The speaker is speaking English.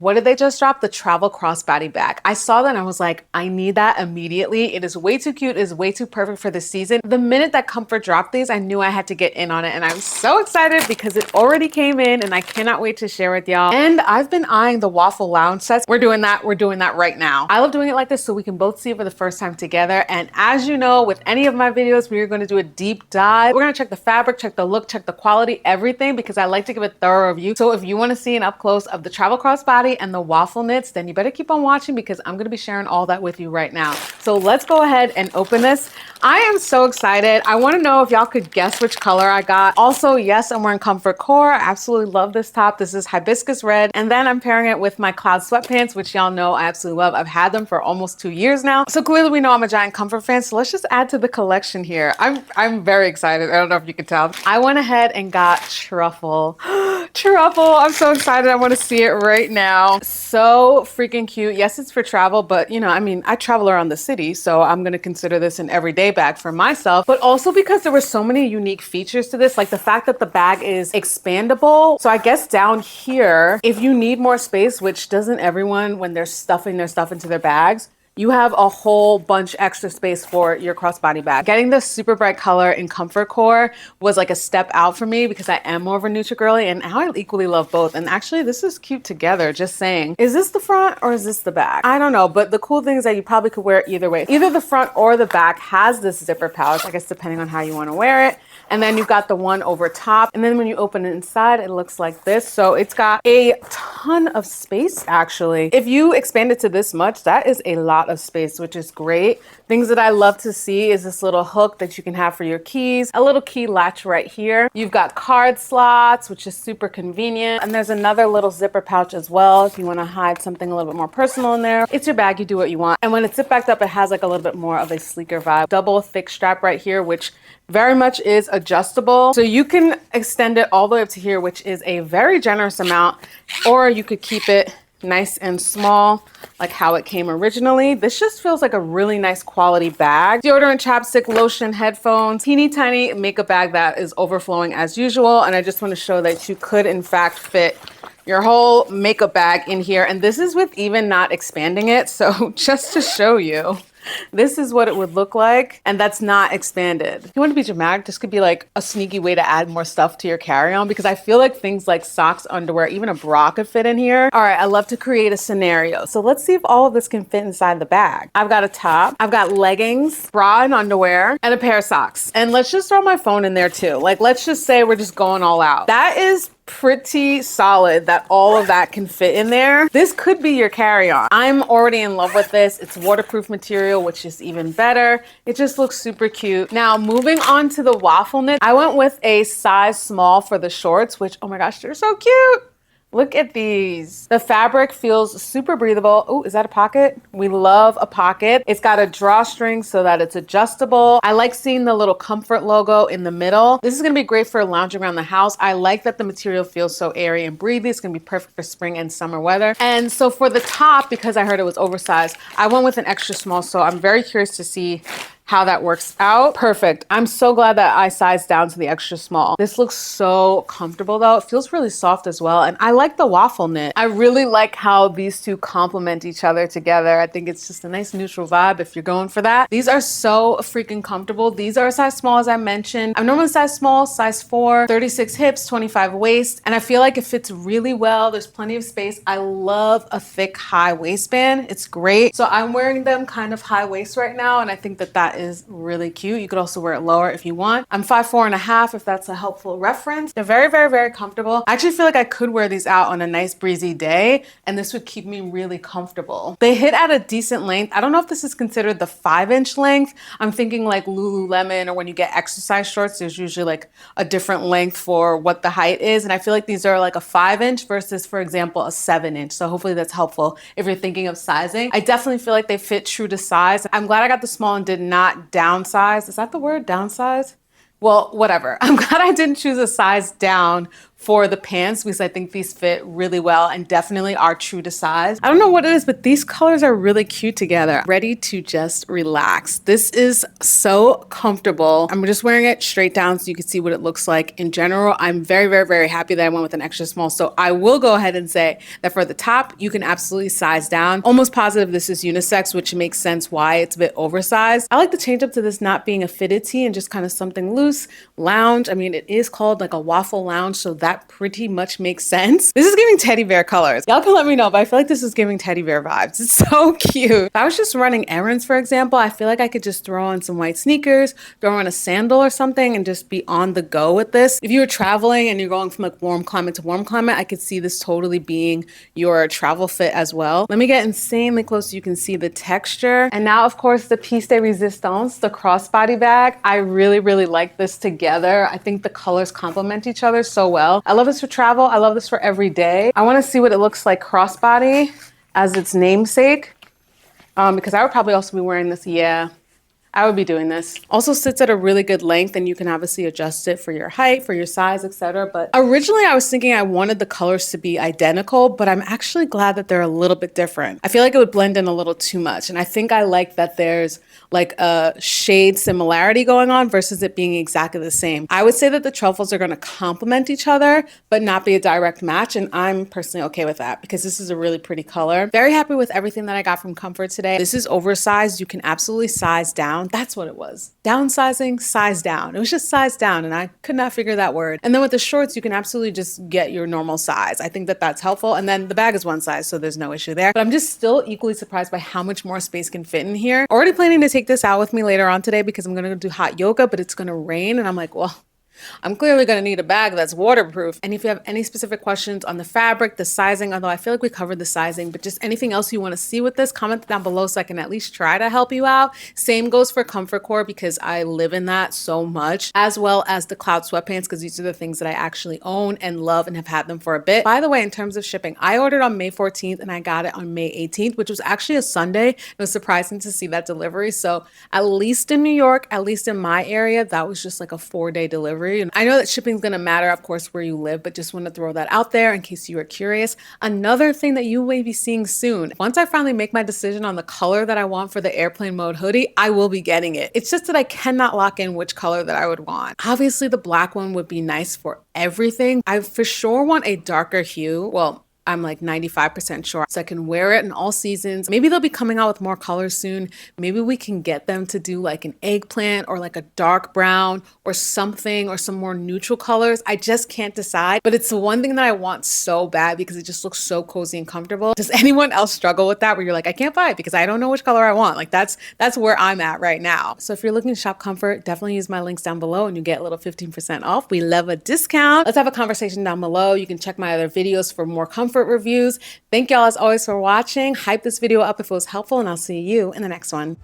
What did they just drop? The Travel Crossbody Bag. I saw that and I was like, I need that immediately. It is way too cute. It is way too perfect for this season. The minute that Comfrt dropped these, I knew I had to get in on it. And I'm so excited because it already came in and I cannot wait to share with y'all. And I've been eyeing the Waffle Lounge sets. We're doing that right now. I love doing it like this so we can both see it for the first time together. And as you know, with any of my videos, we are going to do a deep dive. We're going to check the fabric, check the look, check the quality, everything, because I like to give a thorough review. So if you want to see an up close of the Travel Crossbody and the waffle knits, then you better keep on watching because I'm going to be sharing all that with you right now. So let's go ahead and open this. I am so excited. I want to know if y'all could guess which color I got. Also, yes, I'm wearing Comfrt core. I absolutely love this top. This is hibiscus red. And then I'm pairing it with my cloud sweatpants, which y'all know I absolutely love. I've had them for almost 2 years now. So clearly we know I'm a giant Comfrt fan. So let's just add to the collection here. I'm very excited. I don't know if you can tell. I went ahead and got truffle. Truffle. I'm so excited. I want to see it right now. So freaking cute. Yes, it's for travel, but you know, I mean, I travel around the city, so I'm going to consider this an everyday bag for myself, but also because there were so many unique features to this, like the fact that the bag is expandable. So I guess down here, if you need more space, which doesn't everyone when they're stuffing their stuff into their bags, you have a whole bunch extra space for your crossbody bag. Getting the super bright color in Comfrt core was like a step out for me because I am more of a neutral girly and I equally love both. And actually this is cute together, just saying. Is this the front or is this the back? I don't know, but the cool thing is that you probably could wear it either way. Either the front or the back has this zipper pouch, I guess depending on how you want to wear it. And then you've got the one over top. And then when you open it inside, it looks like this. So it's got a ton of space actually. If you expand it to this much, that is a lot of space, which is great. Things that I love to see is this little hook that you can have for your keys, a little key latch right here. You've got card slots, which is super convenient. And there's another little zipper pouch as well if you want to hide something a little bit more personal in there. It's your bag, you do what you want. And when it's zipped back up, it has like a little bit more of a sleeker vibe. Double thick strap right here, which very much is adjustable. So you can extend it all the way up to here, which is a very generous amount, or you could keep it nice and small, like how it came originally. This just feels like a really nice quality bag. Deodorant, chapstick, lotion, headphones, teeny tiny makeup bag that is overflowing as usual. And I just want to show that you could in fact fit your whole makeup bag in here. And this is with even not expanding it. So just to show you, this is what it would look like, and that's not expanded. If you want to be dramatic, this could be like a sneaky way to add more stuff to your carry-on because I feel like things like socks, underwear, even a bra could fit in here. All right, I love to create a scenario. So let's see if all of this can fit inside the bag. I've got a top, I've got leggings, bra and underwear, and a pair of socks. And let's just throw my phone in there too. Like, let's just say we're just going all out. That is pretty solid that all of that can fit in there. This could be your carry-on. I'm already in love with this. It's waterproof material, which is even better. It just looks super cute. Now, moving on to the waffle knit, I went with a size small for the shorts, which, oh my gosh, they're so cute. Look at these. The fabric feels super breathable. Oh, is that a pocket? We love a pocket. It's got a drawstring so that it's adjustable. I like seeing the little Comfrt logo in the middle. This is gonna be great for lounging around the house. I like that the material feels so airy and breathy. It's gonna be perfect for spring and summer weather. And so for the top, because I heard it was oversized, I went with an extra small. So I'm very curious to see how that works out. Perfect. I'm so glad that I sized down to the extra small. This looks so comfortable though. It feels really soft as well. And I like the waffle knit. I really like how these two complement each other together. I think it's just a nice neutral vibe if you're going for that. These are so freaking comfortable. These are a size small, as I mentioned. I'm normally size small, size 4, 36 hips, 25 waist. And I feel like it fits really well. There's plenty of space. I love a thick high waistband. It's great. So I'm wearing them kind of high waist right now. And I think that that is really cute. You could also wear it lower if you want. I'm 5'4.5" if that's a helpful reference. They're very, very, very comfortable. I actually feel like I could wear these out on a nice breezy day and this would keep me really comfortable. They hit at a decent length. I don't know if this is considered the 5-inch length. I'm thinking like Lululemon or when you get exercise shorts, there's usually like a different length for what the height is. And I feel like these are like a 5-inch versus, for example, a 7-inch. So hopefully that's helpful if you're thinking of sizing. I definitely feel like they fit true to size. I'm glad I got the small and did not downsize. Is that the word? Downsize? Well, whatever. I'm glad I didn't choose a size down for the pants because I think these fit really well and definitely are true to size. I don't know what it is, but these colors are really cute together. Ready to just relax. This is so comfortable. I'm just wearing it straight down so you can see what it looks like. In general, I'm very, very, very happy that I went with an extra small. So I will go ahead and say that for the top, you can absolutely size down. Almost positive this is unisex, which makes sense why it's a bit oversized. I like to change up to this not being a fitted tee and just kind of something loose. Lounge. I mean, it is called like a waffle lounge, so that pretty much makes sense. This is giving teddy bear colors. Y'all can let me know, but I feel like this is giving teddy bear vibes. It's so cute. If I was just running errands, for example, I feel like I could just throw on some white sneakers, throw on a sandal or something, and just be on the go with this. If you were traveling and you're going from like warm climate to warm climate, I could see this totally being your travel fit as well. Let me get insanely close so you can see the texture. And now, of course, the piece de resistance, the crossbody bag. I really, really like this together. I think the colors complement each other so well. I love this for travel. I love this for every day. I want to see what it looks like crossbody as its namesake, because I would probably also be wearing this. Yeah, I would be doing this. Also sits at a really good length and you can obviously adjust it for your height, for your size, etc. But originally I was thinking I wanted the colors to be identical, but I'm actually glad that they're a little bit different. I feel like it would blend in a little too much. And I think I like that there's like a shade similarity going on versus it being exactly the same. I would say that the truffles are going to complement each other, but not be a direct match. And I'm personally okay with that because this is a really pretty color. Very happy with everything that I got from Comfrt today. This is oversized. You can absolutely size down. That's what it was. Downsizing, size down. It was just size down and I could not figure that word. And then with the shorts, you can absolutely just get your normal size. I think that that's helpful. And then the bag is one size, so there's no issue there. But I'm just still equally surprised by how much more space can fit in here. Already planning to take this out with me later on today because I'm going to do hot yoga, but it's going to rain. And I'm like, well, I'm clearly going to need a bag that's waterproof. And if you have any specific questions on the fabric, the sizing, although I feel like we covered the sizing, but just anything else you want to see with this, comment down below so I can at least try to help you out. Same goes for Comfort Core because I live in that so much, as well as the cloud sweatpants because these are the things that I actually own and love and have had them for a bit. By the way, in terms of shipping, I ordered on May 14th and I got it on May 18th, which was actually a Sunday. It was surprising to see that delivery. So at least in New York, at least in my area, that was just like a 4-day delivery. And I know that shipping is going to matter, of course, where you live, but just want to throw that out there in case you are curious. Another thing that you may be seeing soon, once I finally make my decision on the color that I want for the airplane mode hoodie, I will be getting it. It's just that I cannot lock in which color that I would want. Obviously, the black one would be nice for everything. I for sure want a darker hue. Well, I'm like 95% sure, so I can wear it in all seasons. Maybe they'll be coming out with more colors soon. Maybe we can get them to do like an eggplant or like a dark brown or something or some more neutral colors. I just can't decide, but it's the one thing that I want so bad because it just looks so cozy and comfortable. Does anyone else struggle with that where you're like, I can't buy it because I don't know which color I want? Like that's where I'm at right now. So if you're looking to shop Comfort, definitely use my links down below and you get a little 15% off. We love a discount. Let's have a conversation down below. You can check my other videos for more Comfort reviews. Thank y'all as always for watching. Hype this video up if it was helpful and I'll see you in the next one.